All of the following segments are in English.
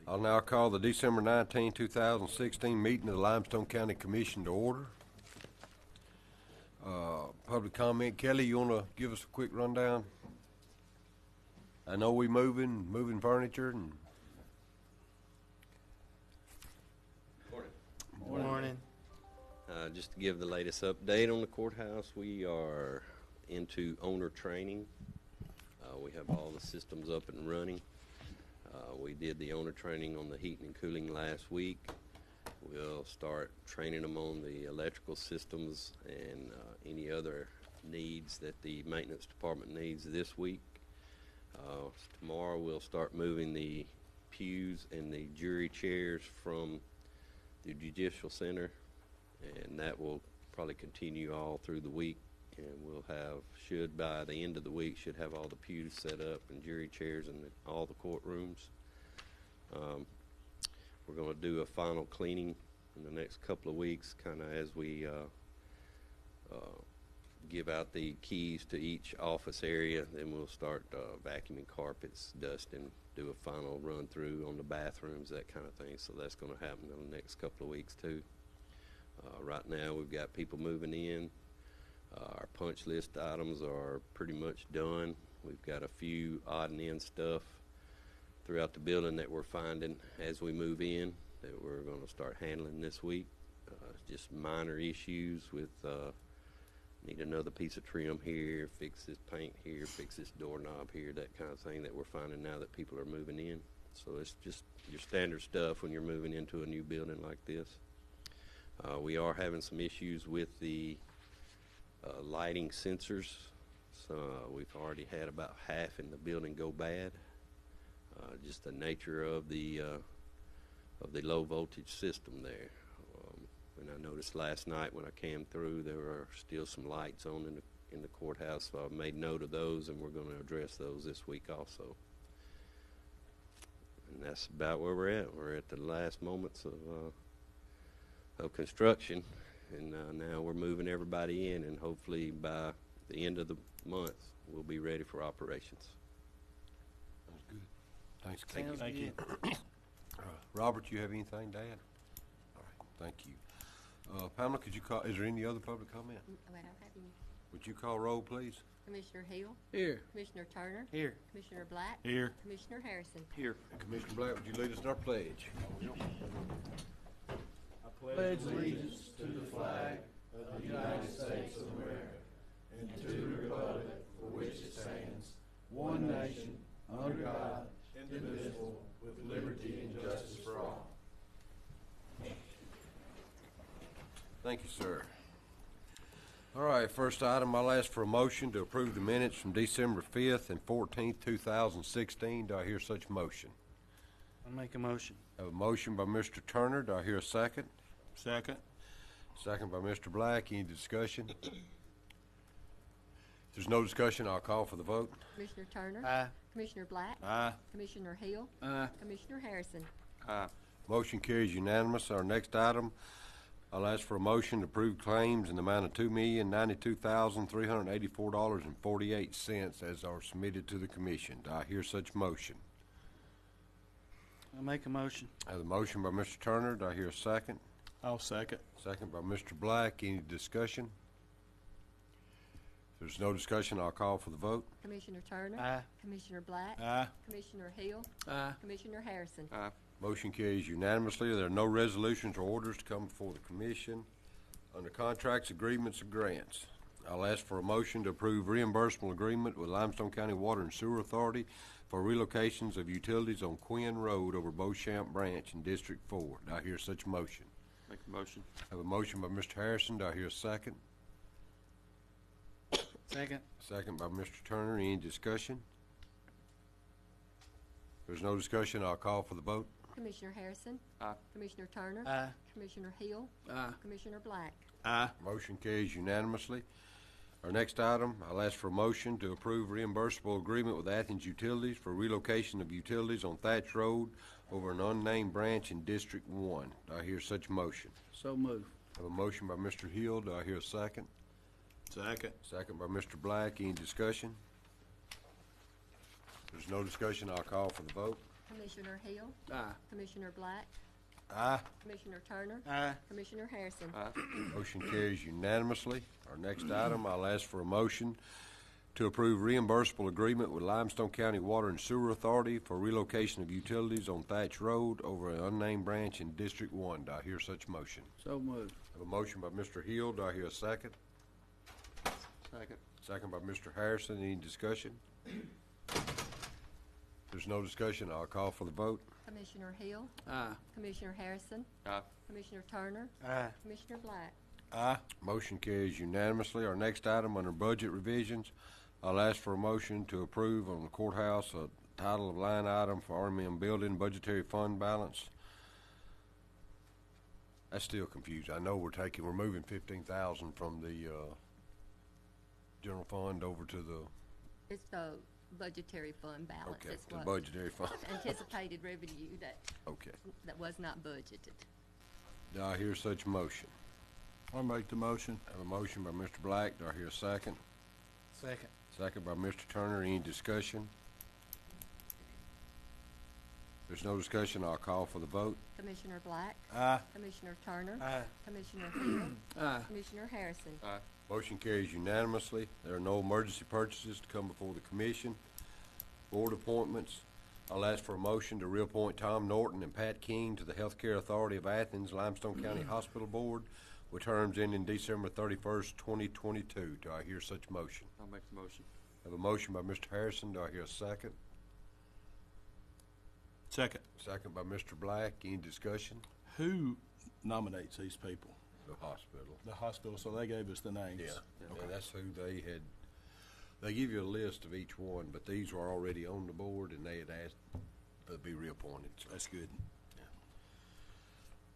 I'll now call the December 19, 2016 meeting of the Limestone County Commission to order. Public comment. Kelly, you want to give us a quick rundown? I know we moving furniture and. Morning. Just to give the latest update on the courthouse, we are into owner training. We have all the systems up and running. We did the owner training on the heating and cooling last week. We'll start training them on the electrical systems and any other needs that the maintenance department needs this week. Tomorrow we'll start moving the pews and the jury chairs from the Judicial Center, and that will probably continue all through the week. And we'll have, by the end of the week, should have all the pews set up and jury chairs in all the courtrooms. We're going to do a final cleaning in the next couple of weeks, kind of as we give out the keys to each office area. Then we'll start vacuuming carpets, dusting, do a final run through on the bathrooms, that kind of thing. So that's going to happen in the next couple of weeks too. Right now we've got people moving in. Our punch list items are pretty much done. We've got a few odd and end stuff throughout the building that we're finding as we move in that we're going to start handling this week. Just minor issues with need another piece of trim here, fix this paint here, fix this doorknob here, that kind of thing that we're finding now that people are moving in. So it's just your standard stuff when you're moving into a new building like this. We are having some issues with the lighting sensors. So we've already had about half in the building go bad. Just the nature of the low voltage system there. And I noticed last night when I came through, there were still some lights on in the courthouse. So I made note of those, and we're going to address those this week also. And that's about where we're at. We're at the last moments of construction, and now we're moving everybody in, and hopefully by the end of the month, we'll be ready for operations. That's good. Thanks. Thank you. Robert, you have anything to add? All right, thank you. Pamela, could you call, is there any other public comment? Wait, I don't have any. Would you call roll, please? Commissioner Hill. Here. Commissioner Turner. Here. Commissioner Black. Here. Commissioner Harrison. Here. And Commissioner Black, would you lead us in our pledge? I pledge allegiance to the flag of the United States of America and to the republic for which it stands, one nation, under God, indivisible, with liberty and justice for all. Thank you, sir. All right, first item, I'll ask for a motion to approve the minutes from December 5th and 14th, 2016. Do I hear such motion? I'll make a motion. I have a motion by Mr. Turner. Do I hear a second? Second. Second by Mr. Black. Any discussion? If there's no discussion, I'll call for the vote. Commissioner Turner. Aye. Commissioner Black. Aye. Commissioner Hill. Aye. Commissioner Harrison. Aye. Motion carries unanimous. Our next item, I'll ask for a motion to approve claims in the amount of $2,092,384.48 as are submitted to the commission. Do I hear such motion? I'll make a motion. I have a motion by Mr. Turner. Do I hear a second? I'll second. Second by Mr. Black. Any discussion? If there's no discussion, I'll call for the vote. Commissioner Turner. Aye. Commissioner Black. Aye. Commissioner Hill. Aye. Commissioner Harrison. Aye. Motion carries unanimously. There are no resolutions or orders to come before the commission. Under contracts, agreements, and grants, I'll ask for a motion to approve reimbursable agreement with Limestone County Water and Sewer Authority for relocations of utilities on Quinn Road over Beauchamp Branch in District 4. Do I hear such motion? Make a motion. I have a motion by Mr. Harrison. Do I hear a second? Second. Second by Mr. Turner. Any discussion? If there's no discussion, I'll call for the vote. Commissioner Harrison. Aye. Commissioner Turner. Aye. Commissioner Hill. Aye. Commissioner Black. Aye. Motion carries unanimously. Our next item, I'll ask for a motion to approve reimbursable agreement with Athens Utilities for relocation of utilities on Thatch Road over an unnamed branch in District 1. Do I hear such motion? So move. I have a motion by Mr. Hill. Do I hear a second? Second. Second by Mr. Black. Any discussion? If there's no discussion, I'll call for the vote. Commissioner Hill, Aye. Commissioner Black, Aye. Commissioner Turner, Aye. Commissioner Harrison. Motion carries unanimously. Our next item, I'll ask for a motion to approve reimbursable agreement with Limestone County Water and Sewer Authority for relocation of utilities on Thatch Road over an unnamed branch in District 1. Do I hear such motion? So moved. I have a motion by Mr. Hill. Do I hear a second? Second. Second by Mr. Harrison. Any discussion? If there's no discussion, I'll call for the vote. Commissioner Hill, Aye. Commissioner Harrison, Aye. Commissioner Turner, Aye. Commissioner Black. Aye. Motion carries unanimously. Our next item under budget revisions, I'll ask for a motion to approve on the courthouse a title of line item for RMM building budgetary fund balance. That's still confused. I know we're moving 15,000 from the general fund over to the, It's the budgetary fund balance. okay, It's to the what budgetary fund. anticipated revenue Okay. that was not budgeted. Do I hear such motion? I'll make the motion. I have a motion by Mr. Black. Do I hear a second? Second. Second by Mr. Turner. Any discussion? If there's no discussion, I'll call for the vote. Commissioner Black, Aye. Commissioner Turner, Aye. Commissioner Hill, Aye. Commissioner Harrison. Aye. Motion carries unanimously. There are no emergency purchases to come before the commission. Board appointments. I'll ask for a motion to reappoint Tom Norton and Pat King to the Healthcare Authority of Athens Limestone County Hospital Board with terms ending December 31st, 2022. Do I hear such motion? I'll make the motion. I have a motion by Mr. Harrison. Do I hear a second? Second. Second by Mr. Black. Any discussion? Who nominates these people? The hospital. The hospital, so they gave us the names. Yeah, and that's who they had. They give you a list of each one, but these were already on the board, and they had asked to be reappointed. So That's good.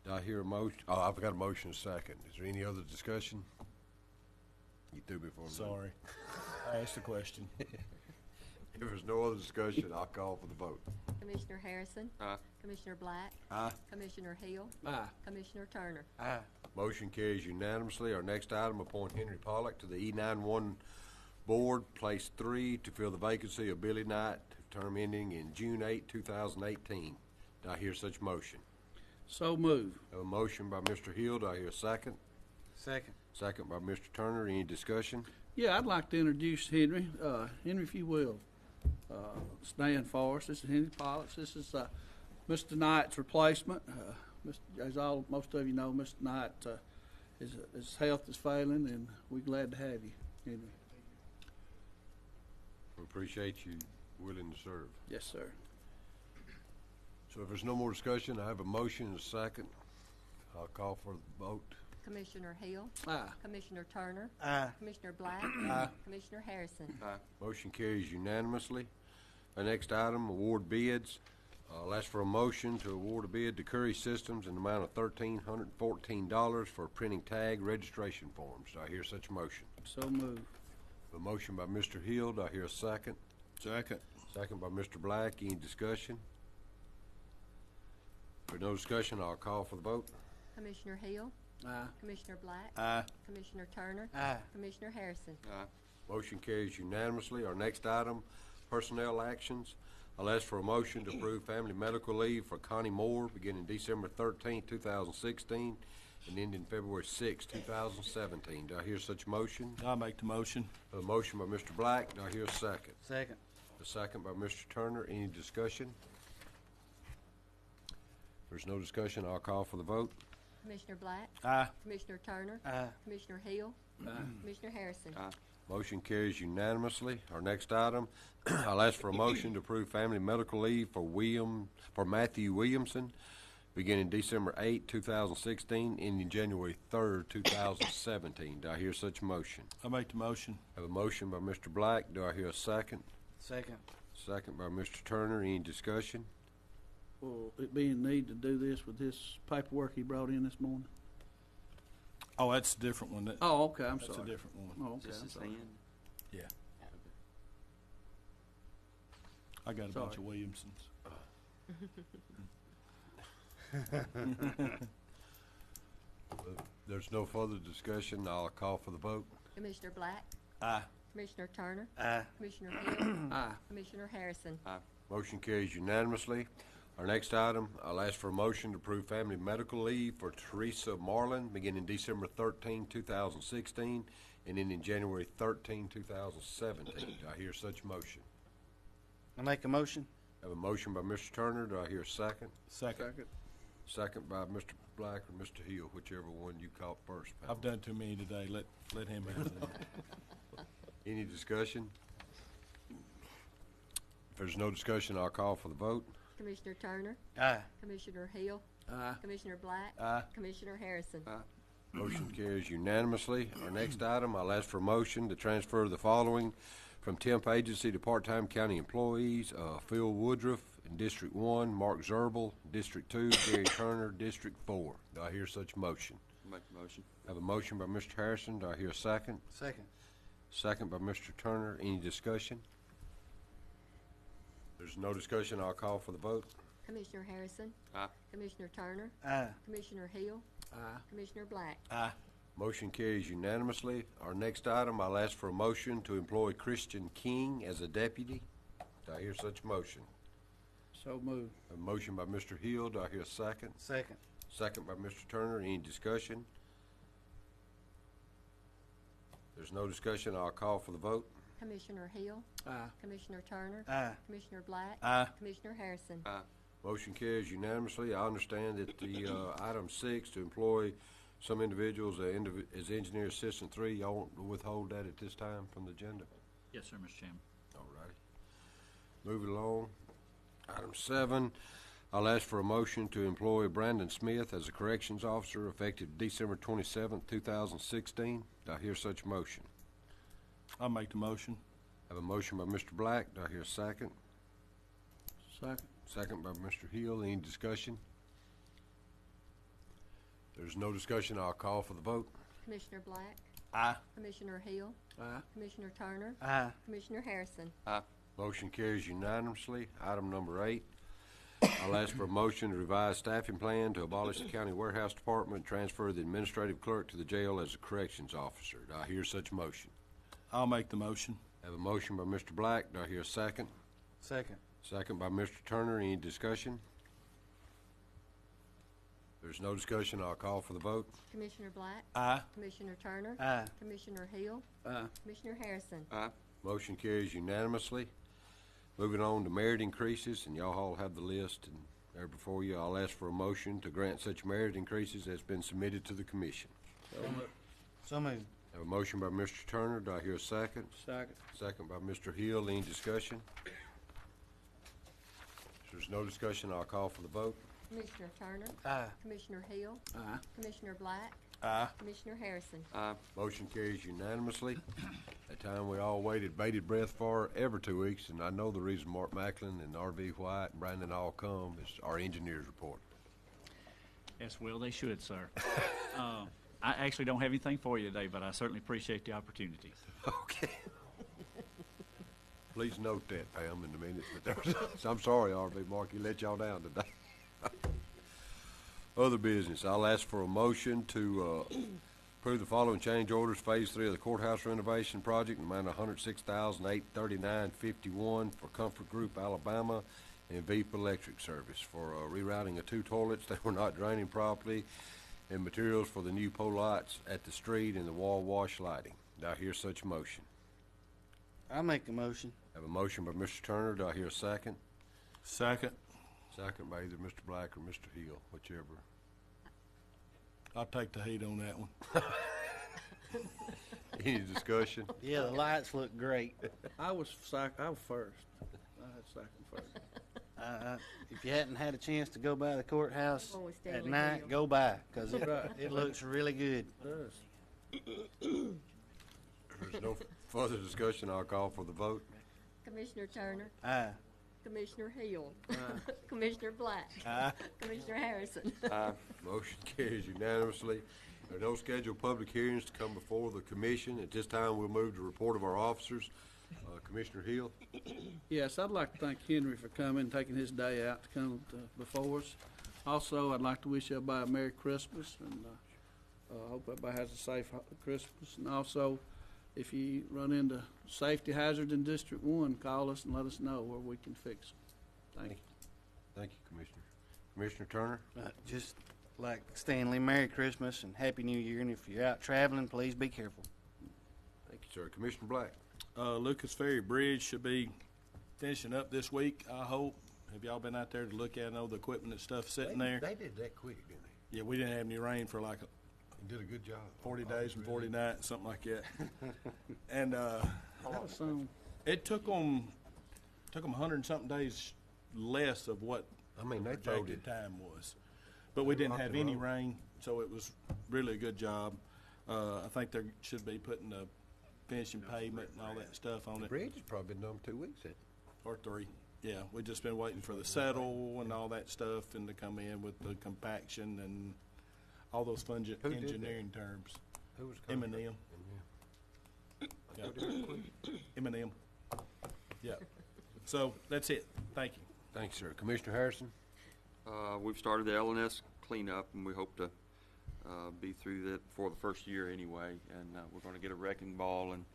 do I hear a motion? Oh, I've got a motion second. Is there any other discussion? You threw me for a minute. Sorry. I asked the question. If there's no other discussion, I'll call for the vote. Commissioner Harrison, Aye. Commissioner Black, Aye. Commissioner Hill, Aye. Commissioner Turner. Aye. Motion carries unanimously. Our next item, appoint Henry Pollock to the E91 Board, Place 3, to fill the vacancy of Billy Knight, term ending in June 8, 2018. Do I hear such motion? So moved. I have a motion by Mr. Hill. Do I hear a second? Second. Second by Mr. Turner. Any discussion? Yeah, I'd like to introduce Henry. Henry, if you will, stand for us. This is Henry Pollock. This is Mr. Knight's replacement. As most of you know, Mr. Knight, his health is failing, and we're glad to have you, Henry. We appreciate you willing to serve. Yes, sir. So if there's no more discussion, I have a motion and a second. I'll call for the vote. Commissioner Hill, Aye. Commissioner Turner, Aye. Commissioner Black, Aye. Commissioner Harrison. Aye. Motion carries unanimously. Our next item, award bids. I'll ask for a motion to award a bid to Curry Systems in the amount of $1,314 for printing tag registration forms. Do I hear such motion? So moved. A motion by Mr. Hill. Do I hear a second? Second. Second by Mr. Black. Any discussion? If there's no discussion, I'll call for the vote. Commissioner Hill, Aye. Commissioner Black, Aye. Commissioner Turner, Aye. Commissioner Harrison. Aye. Motion carries unanimously. Our next item, personnel actions. I'll ask for a motion to approve family medical leave for Connie Moore beginning December 13th, 2016 and ending February 6th, 2017. Do I hear such motion? I'll make the motion. A motion by Mr. Black. Do I hear a second? Second. A second by Mr. Turner. Any discussion? If there's no discussion, I'll call for the vote. Commissioner Black, Aye. Commissioner Turner, Aye. Commissioner Hill, Aye. Commissioner Harrison. Aye. Motion carries unanimously. Our next item, I'll ask for a motion to approve family medical leave for Matthew Williamson, beginning December 8, 2016, ending January 3rd, 2017. Do I hear such motion? I'll make the motion. I have a motion by Mr. Black. Do I hear a second? Second. Second by Mr. Turner. Any discussion? Will it be in need to do this with this paperwork he brought in this morning? Oh, that's a different one. Oh, okay, I'm That's sorry. a different one. Oh, okay, I'm sorry. Yeah. I got a bunch Sorry. of Williamsons. There's no further discussion. I'll call for the vote. Commissioner Black, Aye. Commissioner Turner, Aye. Commissioner Hill, Aye. Commissioner Harrison. Aye. Motion carries unanimously. Our next item, I'll ask for a motion to approve family medical leave for Teresa Marlin beginning December 13, 2016, and ending January 13, 2017. Do I hear such motion? I make a motion. Have a motion by Mr. Turner. Do I hear a second? Second. Second by Mr. Black or Mr. Hill, whichever one you caught first. Pam. I've done too many today. Let him answer them. Any discussion? If there's no discussion, I'll call for the vote. Commissioner Turner, Aye. Commissioner Hill, Aye. Commissioner Black, Aye. Commissioner Harrison. Motion carries unanimously. Our next item, I'll ask for a motion to transfer the following from temp agency to part-time county employees. Phil Woodruff in District 1, Mark Zerbel, District 2, Gary Turner, District 4. Do I hear such motion? Make the motion. Have a motion by Mr. Harrison. Do I hear a second? Second. Second by Mr. Turner. Any discussion? There's no discussion. I'll call for the vote. Commissioner Harrison, Aye. Commissioner Turner, Aye. Commissioner Hill, Aye. Commissioner Black. Aye. Motion carries unanimously. Our next item, I'll ask for a motion to employ Christian King as a deputy. Do I hear such motion? So moved. A motion by Mr. Hill. Do I hear a second? Second. Second by Mr. Turner. Any discussion? There's no discussion. I'll call for the vote. Commissioner Hill, Aye. Commissioner Turner, Aye. Commissioner Black, Aye. Commissioner Harrison. Motion carries unanimously. I understand that the item 6 to employ some individuals as engineer assistant 3, y'all want to withhold that at this time from the agenda? Yes, sir, Mr. Chairman. All righty. Moving along. Item 7, I'll ask for a motion to employ Brandon Smith as a corrections officer effective December 27th, 2016. Do I hear such motion? I'll make the motion. Have a motion by Mr. Black. Do I hear a second? Second. Second by Mr. Hill. Any discussion? There's no discussion. I'll call for the vote. Commissioner Black, Aye. Commissioner Hill, Aye. Commissioner Turner, Aye. Commissioner Harrison. Motion carries unanimously. Item number 8, I'll ask for a motion to revise staffing plan to abolish the county warehouse department, transfer the administrative clerk to the jail as a corrections officer. Do I hear such motion? I'll make the motion. Have a motion by Mr. Black. Do I hear a second? Second. Second by Mr. Turner. Any discussion? There's no discussion. I'll call for the vote. Commissioner Black, Aye. Commissioner Turner, Aye. Commissioner Hill, Aye. Commissioner Harrison. Motion carries unanimously. Moving on to merit increases, and y'all all have the list and there before you. I'll ask for a motion to grant such merit increases as been submitted to the commission. So moved. Have a motion by Mr. Turner. Do I hear a second? Second. Second by Mr. Hill. Any discussion? If there's no discussion, I'll call for the vote. Commissioner Turner, Aye. Commissioner Hill, Aye. Commissioner Black, Aye. Commissioner Harrison. Motion carries unanimously. A time we all waited bated breath for every 2 weeks, and I know the reason Mark Macklin and R.V. White and Brandon all come is our engineers report. Yes, well, they should, sir. I actually don't have anything for you today, but I certainly appreciate the opportunity. Okay. Please note that, Pam, in the minutes. But I'm sorry, R.V. Mark, you let y'all down today. Other business, I'll ask for a motion to approve the following change orders. Phase 3 of the courthouse renovation project, amount of $106,839.51 for Comfort Group Alabama and Veep Electric Service for rerouting of 2 toilets that were not draining properly and materials for the new pole lights at the street and the wall wash lighting. Do I hear such motion? I make a motion. Have a motion by Mr. Turner. Do I hear a second? Second. Second by either Mr. Black or Mr. Hill, whichever. I'll take the heat on that one. Any discussion? Yeah, the lights look great. I was first. I had second first. If you hadn't had a chance to go by the courthouse Go with at Stanley night, Hill. go by, because Right. it looks really good. It does. If there's no further discussion, I'll call for the vote. Commissioner Turner, Aye. Commissioner Hill, Commissioner Black, Aye. Commissioner Harrison. Motion carries unanimously. There are no scheduled public hearings to come before the commission. At this time, we'll move to report of our officers. Commissioner Hill. Yes, I'd like to thank Henry for coming, taking his day out to come before us. Also, I'd like to wish everybody a Merry Christmas, and hope everybody has a safe Christmas. And also, if you run into safety hazards in District 1, call us and let us know where we can fix them. Thank you. Thank you, Commissioner. Commissioner Turner? Just like Stanley, Merry Christmas and Happy New Year, and if you're out traveling, please be careful. Thank you, sir. Commissioner Black? Lucas Ferry Bridge should be finishing up this week, I hope. Have y'all been out there to look at, all the equipment and stuff sitting there? They did that quick, didn't they? Yeah, we didn't have any rain for like They did a good job. 40 days and 40 nights, something like that. And That was soon. it took them 100 and something days less of what I mean, they projected voted. time was. But we didn't Rock have and any roll. rain, so it was really a good job. I think they should be putting the finishing pavement and all that stuff on The it. bridge has probably been done 2 weeks, hasn't it? Or 3. Yeah, we've just been waiting for the settle and all that stuff and to come in with the compaction and all those fun Who did that? engineering terms. Who was the contractor? M&M. Yeah. Yeah. M&M. Yeah. So that's it. Thank you. Thank you, sir. Commissioner Harrison? We've started the LNS cleanup, and we hope to be through that for the first year anyway. And we're going to get a wrecking ball and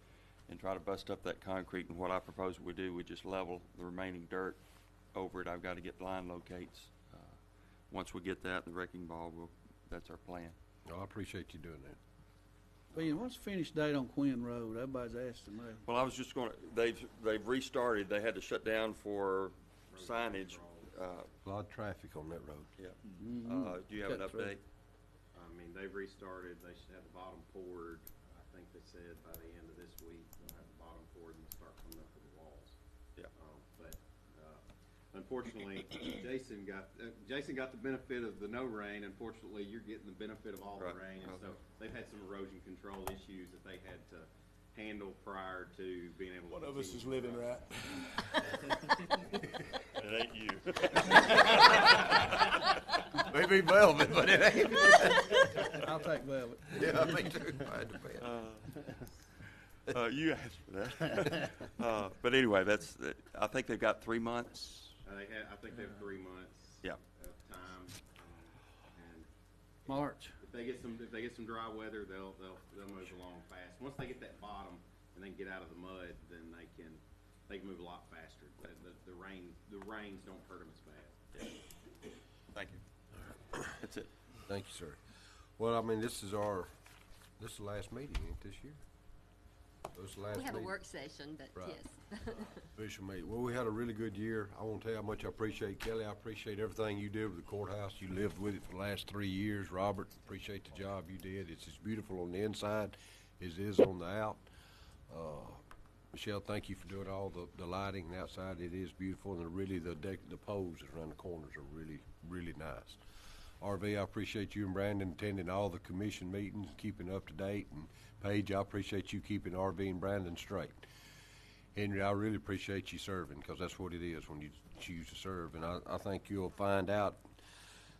try to bust up that concrete. And what I propose we do, we just level the remaining dirt over it. I've got to get line locates. Once we get that, the wrecking ball, that's our plan. Oh, I appreciate you doing that. Ben, what's the finish date on Quinn Road? Everybody's asking me. Well, I was just going to, they've restarted. They had to shut down for signage. A lot of traffic on that road. Yeah. Do you have an Cut through. update? I mean, they've restarted, they should have the bottom poured, I think they said by the end of this week, they'll have the bottom poured and start coming up with the walls. Yeah. But unfortunately, Jason got the benefit of the no rain, unfortunately, you're getting the benefit of all the Right. rain, and Okay. so they've had some erosion control issues that they had to handle prior to being able to. One of us is continue living right. It ain't you. Maybe velvet, but it ain't. I'll take velvet. Yeah, me too. I had to bet. You asked for that. But anyway, I think they've got 3 months. I think they have 3 months. Yeah. Of time, and March. if they get some dry weather, they'll move along fast. Once they get that bottom and they get out of the mud, then they can move a lot faster. The rains don't hurt them as bad. Thank you. That's it. Thank you, sir. Well, I mean, this is the last meeting, ain't this year? This is the last We have a meeting? work session, but Right. yes. Official meeting. Well, we had a really good year. I won't tell you how much I appreciate Kelly. I appreciate everything you did with the courthouse. You lived with it for the last 3 years. Robert, appreciate the job you did. It's as beautiful on the inside as it is on the out. Michelle, thank you for doing all the lighting and outside. It is beautiful, and really the poles around the corners are really, really nice. RV, I appreciate you and Brandon attending all the commission meetings, keeping up to date. And Paige, I appreciate you keeping RV and Brandon straight. Henry, I really appreciate you serving, because that's what it is when you choose to serve. And I think you'll find out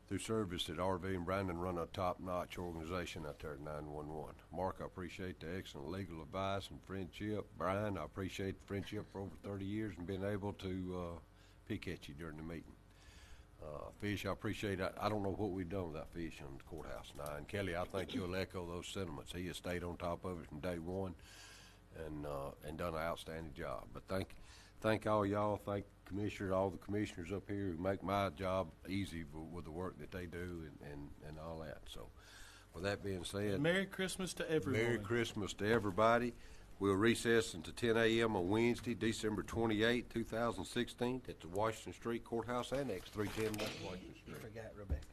through service that RV and Brandon run a top-notch organization out there at 911. Mark, I appreciate the excellent legal advice and friendship. Brian, I appreciate the friendship for over 30 years and being able to pick at you during the meeting. Fish, I appreciate it. I don't know what we've done without Fish on the courthouse now. And Kelly, I think you'll echo those sentiments. He has stayed on top of it from day one and done an outstanding job. But thank all y'all. Thank commissioners, all the commissioners up here who make my job easy with the work that they do and all that. So with that being said, Merry Christmas to everyone. Merry Christmas to everybody. We'll recess until 10 a.m. on Wednesday, December 28, 2016, at the Washington Street Courthouse Annex, 310 West Washington Street. Forgot Rebecca.